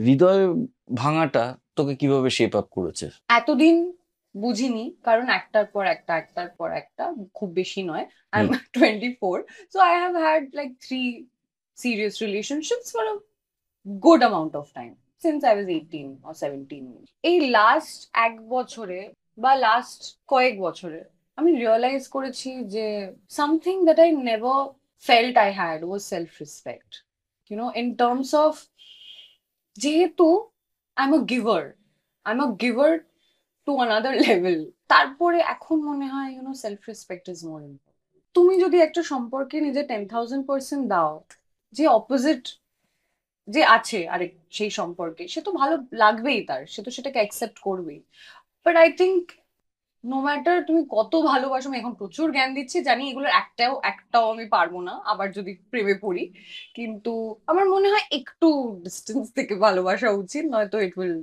হৃদয় ভাঙাটা তোকে কিভাবে shape up করেছে? এতদিন বুঝিনি, কারণ একটার পর একটা একটার পর একটা, খুব বেশি নয়। I am hmm. 24, so I have had like 3 serious relationships for a good amount of time since I was 18 or 17. এই লাস্ট এক বছরে বা লাস্ট কয়েক বছরে আমি রিয়েলাইজ করেছি যে something that I never felt I had was self respect, in terms of, যেহেতু I am a giver to another level, তারপরে এখন মনে হয় self respect is more important. তুমি যদি একটা সম্পর্কে নিজে 10,000% দাও, যে অপোজিট যে আছে আরেক সেই সম্পর্কে, সে তো ভালো লাগবেই, তার সে তো সেটাকে অ্যাকসেপ্ট করবেই। But I think no matter তুমি কত ভালোবাসো, আমি এখন প্রচুর জ্ঞান দিচ্ছি, জানি এগুলোর একটাও একটাও আমি পারবো না আবার যদি প্রেমে পড়ি, কিন্তু আমার মনে হয় একটু ডিস্টেন্স থেকে ভালোবাসা উচিত, নয়তো ইট উইল